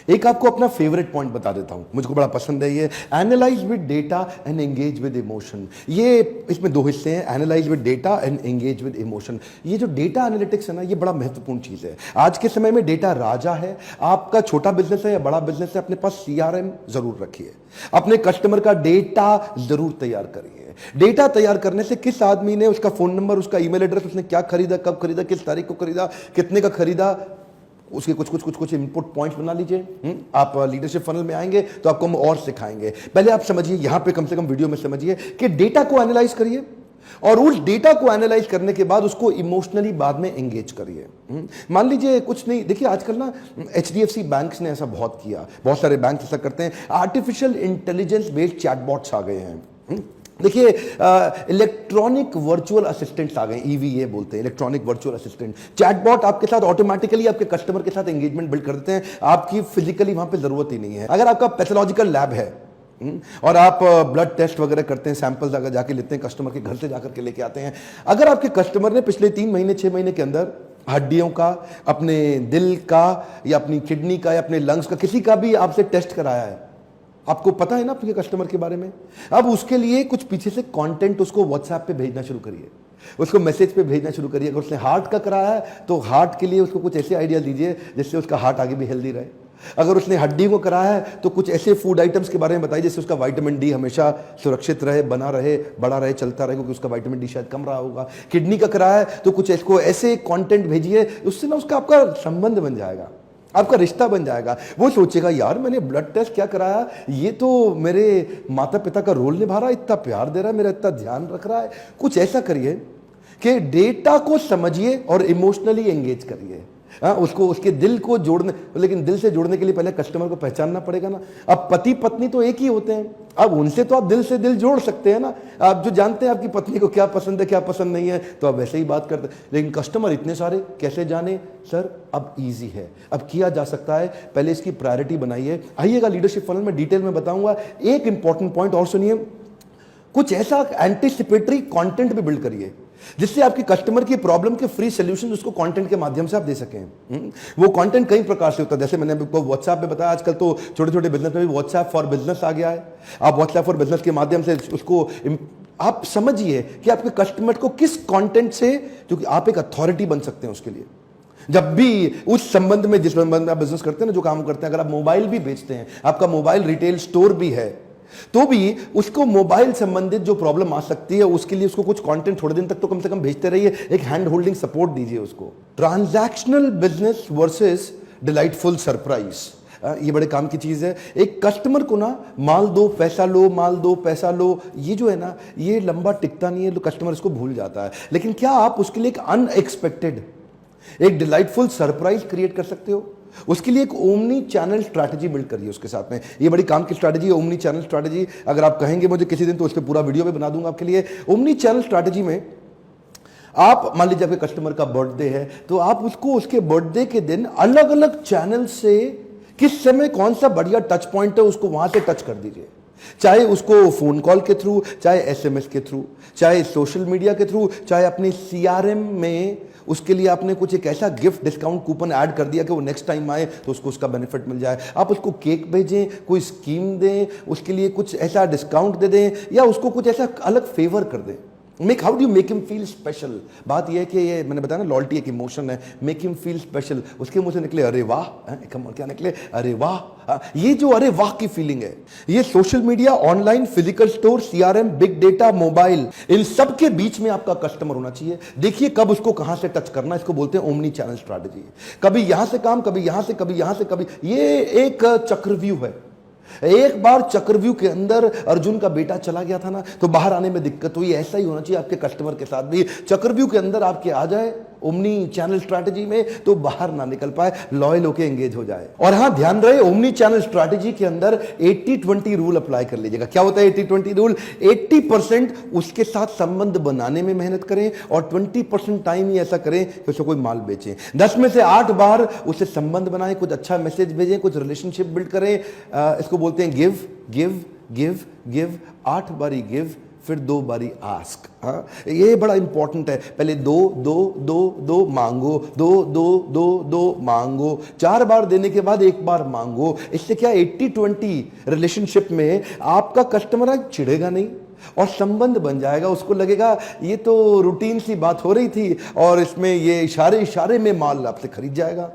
एक आपको अपना फेवरेट पॉइंट बता देता हूं, मुझको बड़ा पसंद है ये, analyse with data and engage with emotion. ये इसमें दो हिस्से हैं, analyse with data and engage with emotion. ये जो डेटा एनालिटिक्स है ना, ये बड़ा महत्वपूर्ण चीज है। आज के समय में डेटा राजा है। आपका छोटा बिजनेस है या बड़ा बिजनेस है, अपने पास CRM जरूर रखिए, अपने कस्टमर का डेटा जरूर तैयार करिए। डेटा तैयार करने से किस आदमी ने, उसका फोन नंबर, उसका ईमेल एड्रेस, उसने क्या खरीदा, कब खरीदा, किस तारीख को खरीदा, कितने का खरीदा, उसके कुछ इनपुट पॉइंट्स बना लीजिए। आप लीडरशिप फनल में आएंगे तो आपको हम और सिखाएंगे। पहले आप समझिए, यहां पे कम से कम वीडियो में समझिए कि डेटा को एनालाइज करिए और उस डेटा को एनालाइज करने के बाद उसको इमोशनली बाद में एंगेज करिए। मान लीजिए कुछ नहीं, देखिए आजकल ना HDFC बैंक्स ने ऐसा बहुत किया, बहुत सारे बैंक ऐसा करते हैं। आर्टिफिशियल इंटेलिजेंस बेस्ड चैटबॉट्स आ गए हैं। देखिए इलेक्ट्रॉनिक वर्चुअल असिस्टेंट्स आ गए, EVA बोलते हैं, इलेक्ट्रॉनिक वर्चुअल असिस्टेंट। चैटबॉट आपके साथ ऑटोमेटिकली आपके कस्टमर के साथ एंगेजमेंट बिल्ड कर देते हैं, आपकी फिजिकली वहां पे जरूरत ही नहीं है। अगर आपका पैथोलॉजिकल लैब है और आप ब्लड टेस्ट वगैरह करते हैं, सैंपल्स अगर जाके लेते हैं, कस्टमर के घर से जाकर के लेके आते हैं, अगर आपके कस्टमर ने पिछले 3 महीने 6 महीने के अंदर हड्डियों का, अपने दिल का या अपनी किडनी का या अपने लंग्स का किसी का भी आपसे टेस्ट कराया है, आपको पता है ना आपके कस्टमर के बारे में, अब उसके लिए कुछ पीछे से कंटेंट उसको व्हाट्सएप पे भेजना शुरू करिए, उसको मैसेज पे भेजना शुरू करिए। अगर उसने हार्ट का कराया है तो हार्ट के लिए उसको कुछ ऐसे आइडिया दीजिए जिससे उसका हार्ट आगे भी हेल्दी रहे। अगर उसने हड्डी को कराया है तो कुछ ऐसे फूड आइटम्स के बारे में बताइए जिससे उसका विटामिन D हमेशा सुरक्षित रहे, बना रहे, बड़ा रहे, चलता रहे, क्योंकि उसका विटामिन D शायद कम रहा होगा। किडनी का कराया है तो कुछ इसको ऐसे कंटेंट भेजिए, उससे ना उसका आपका संबंध बन जाएगा, आपका रिश्ता बन जाएगा। वो सोचेगा यार मैंने ब्लड टेस्ट क्या कराया, ये तो मेरे माता पिता का रोल निभा रहा है, इतना प्यार दे रहा है, मेरा इतना ध्यान रख रहा है। कुछ ऐसा करिए कि डेटा को समझिए और इमोशनली एंगेज करिए। उसको, उसके दिल को जोड़ने, लेकिन दिल से जोड़ने के लिए पहले कस्टमर को पहचानना पड़ेगा ना। अब पति पत्नी तो एक ही होते हैं, अब उनसे तो आप दिल से दिल जोड़ सकते हैं ना। आप जो जानते हैं आपकी पत्नी को क्या पसंद है क्या पसंद नहीं है, तो आप वैसे ही बात करते हैं। लेकिन कस्टमर इतने सारे कैसे जाने सर? अब इजी है, अब किया जा सकता है। पहले इसकी प्रायोरिटी बनाइए। आइएगा लीडरशिप फनल में डिटेल में बताऊंगा। एक इंपॉर्टेंट पॉइंट और सुनिए, कुछ ऐसा एंटीसिपेटरी कंटेंट भी बिल्ड करिए जिससे आपकी कस्टमर की प्रॉब्लम के फ्री सॉल्यूशन उसको कंटेंट के माध्यम से आप दे सकें। वो कंटेंट कई प्रकार से होता है, जैसे मैंने आपको व्हाट्सएप पे बताया, आजकल तो छोटे छोटे बिजनेस में भी व्हाट्सएप फॉर बिजनेस आ गया है। आप व्हाट्सएप फॉर बिजनेस के माध्यम से उसको आप समझिए कि आपके कस्टमर को किस कंटेंट से, क्योंकि आप एक अथॉरिटी बन सकते हैं उसके लिए। जब भी उस संबंध में, जिस संबंध में आप बिजनेस करते हैं ना, जो काम करते हैं, अगर आप मोबाइल भी बेचते हैं, आपका मोबाइल रिटेल स्टोर भी है, तो भी उसको मोबाइल संबंधित जो प्रॉब्लम आ सकती है उसके लिए उसको कुछ कंटेंट थोड़े दिन तक तो कम से कम भेजते रहिए, एक हैंड होल्डिंग सपोर्ट दीजिए उसको। Transactional business versus delightful surprise, ये बड़े काम की चीज है। एक कस्टमर को ना माल दो पैसा लो, माल दो पैसा लो, ये जो है ना, ये लंबा टिकता नहीं है, तो कस्टमर इसको भूल जाता है। लेकिन क्या आप उसके लिए एक अनएक्सपेक्टेड, एक डिलाइटफुल सरप्राइज क्रिएट कर सकते हो? उसके लिए एक ओमनी चैनल स्ट्रैटेजी बिल्ड करिए उसके साथ में। ये बड़ी काम की स्ट्रैटेजी है, ओमनी चैनल स्ट्रैटेजी। अगर आप कहेंगे मुझे किसी दिन तो उस पर पूरा वीडियो भी बना दूंगा आपके लिए। ओमनी चैनल स्ट्रैटेजी में आप मान लीजिए आपके कस्टमर का बर्थडे है, तो आप उसको उसके बर्थडे के दिन अलग अलग चैनल से किस समय कौन सा बढ़िया टच पॉइंट है उसको वहां से टच कर दीजिए। चाहे उसको फोन कॉल के थ्रू, चाहे SMS के थ्रू, चाहे सोशल मीडिया के थ्रू, चाहे अपने CRM में उसके लिए आपने कुछ एक ऐसा गिफ्ट डिस्काउंट कूपन ऐड कर दिया कि वो नेक्स्ट टाइम आए तो उसको उसका बेनिफिट मिल जाए। आप उसको केक भेजें, कोई स्कीम दें, उसके लिए कुछ ऐसा डिस्काउंट दे दें, या उसको कुछ ऐसा अलग फेवर कर दें। How do you make him feel special? बात यह है कि ये मैंने बताया ना, लॉयल्टी एक इमोशन है। मेक हिम फील स्पेशल, उसके मुंह से निकले अरे वाह, क्या निकले अरे वाह। ये जो अरे वाह की फीलिंग है, ये social media, online, physical store, CRM, big data, mobile, इन सब के बीच में आपका कस्टमर होना चाहिए। देखिए कब उसको कहां से टच करना, इसको बोलते हैं ओमनी चैनल स्ट्रैटेजी। कभी यहां से काम, कभी यहां से, कभी यहां से, कभी, ये एक चक्रव्यूह है। एक बार चक्रव्यूह के अंदर अर्जुन का बेटा चला गया था ना, तो बाहर आने में दिक्कत हुई। ऐसा ही होना चाहिए आपके कस्टमर के साथ भी। चक्रव्यूह के अंदर आपके आ जाए ओमनी चैनल स्ट्रैटेजी में, तो बाहर ना निकल पाए, लॉयल होके एंगेज हो जाए। और हां, ध्यान रहे ओमनी चैनल स्ट्रैटेजी के अंदर 80-20 रूल अप्लाई कर लीजिएगा। क्या होता है 80-20 रूल? 80% उसके साथ संबंध बनाने में मेहनत करें और 20% टाइम ही ऐसा करें कि उसे कोई माल बेचें। 10 में से 8 बार उससे संबंध बनाएं, कुछ अच्छा मैसेज भेजें, कुछ रिलेशनशिप बिल्ड करें। इसको बोलते हैं गिव गिव गिव गिव। 8 बारी गिव, फिर 2 बारी आस्क। हाँ, ये बड़ा इंपॉर्टेंट है। पहले दो दो दो दो मांगो, दो दो दो दो मांगो, 4 बार देने के बाद 1 बार मांगो। इससे क्या 80-20 रिलेशनशिप में आपका कस्टमर चिढ़ेगा नहीं और संबंध बन जाएगा। उसको लगेगा ये तो रूटीन सी बात हो रही थी और इसमें ये इशारे इशारे में माल आपसे खरीद जाएगा।